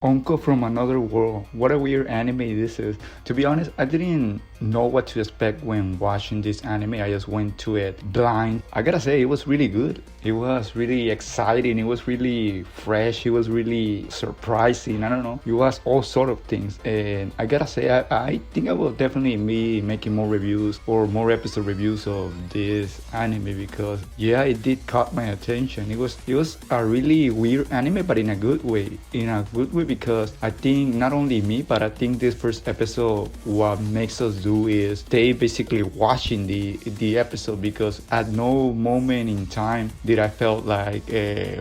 Uncle from Another World. What a weird anime this is. To be honest, I didn't know what to expect when watching this anime. I just went to it blind. I gotta say, it was really good. It was really exciting. It was really fresh. It was really surprising. I don't know. It was all sort of things. And I gotta say, I think I will definitely be making more reviews or more episode reviews of this anime because yeah, it did caught my attention. It was a really weird anime, but in a good way. In a good way because I think not only me, but I think this first episode, what makes us do is stay basically watching the episode because at no moment in time did I felt like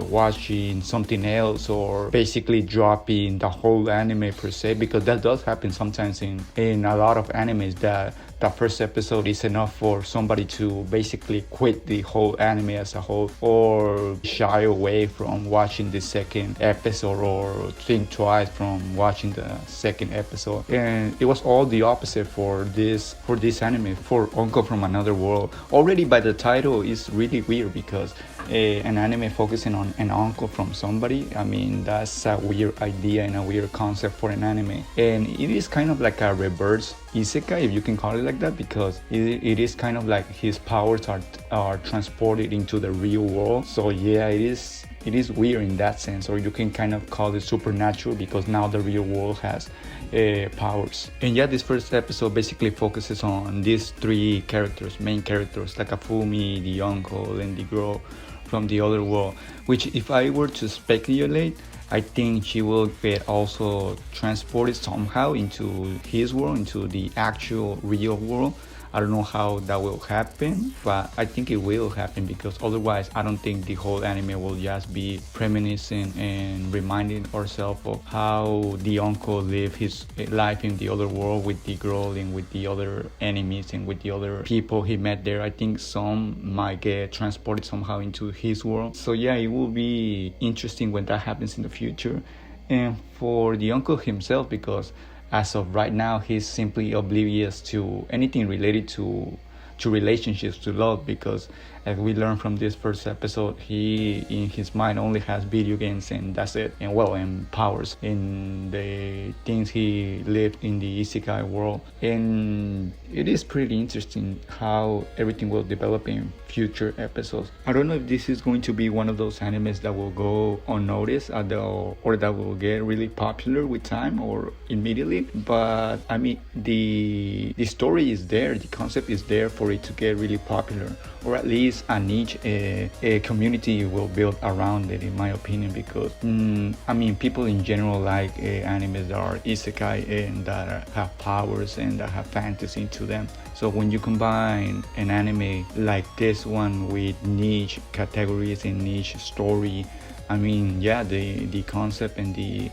watching something else or basically dropping the whole anime per se, because that does happen sometimes in a lot of animes that the first episode is enough for somebody to basically quit the whole anime as a whole or shy away from watching the second episode or think twice from watching the second episode. And it was all the opposite for this anime, for Uncle from Another World. Already by the title is really weird because an anime focusing on an uncle from somebody. I mean, that's a weird idea and a weird concept for an anime. And it is kind of like a reverse isekai, if you can call it like that, because it is kind of like his powers are transported into the real world. So yeah, it is weird in that sense, or you can kind of call it supernatural because now the real world has powers. And yeah, this first episode basically focuses on these three characters, main characters, Takafumi, the uncle, and the girl from the other world, which if I were to speculate, I think she will get also transported somehow into his world, into the actual real world. I don't know how that will happen, but I think it will happen because otherwise I don't think the whole anime will just be reminiscing and reminding ourselves of how the uncle lived his life in the other world with the girl and with the other enemies and with the other people he met there. I think some might get transported somehow into his world. So yeah, it will be interesting when that happens in the future. And for the uncle himself, because as of right now he's simply oblivious to anything related to relationships, to love, because as we learned from this first episode, he in his mind only has video games and that's it, and powers and the things he lived in the isekai world. And it is pretty interesting how everything will develop in future episodes. I don't know if this is going to be one of those animes that will go unnoticed or that will get really popular with time or immediately, but I mean the story is there, the concept is there for it to get really popular, or at least a niche, a community will build around it, in my opinion, because I mean people in general like animes that are isekai and that have powers and that have fantasy into them. So when you combine an anime like this one with niche categories and niche story, I mean yeah, the concept and the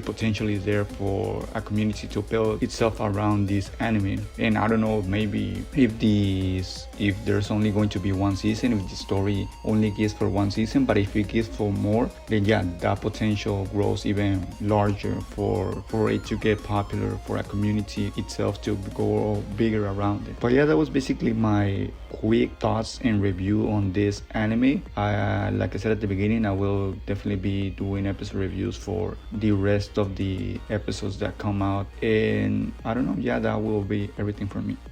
potential is there for a community to build itself around this anime. And I don't know, maybe if there's only going to be one season, if the story only gives for one season, but if it gives for more, then yeah, that potential grows even larger for it to get popular, for a community itself to go bigger around it. But yeah, that was basically my quick thoughts and review on this anime. Like I said at the beginning, I will definitely be doing episode reviews for the rest of the episodes that come out, and I don't know, yeah, that will be everything for me.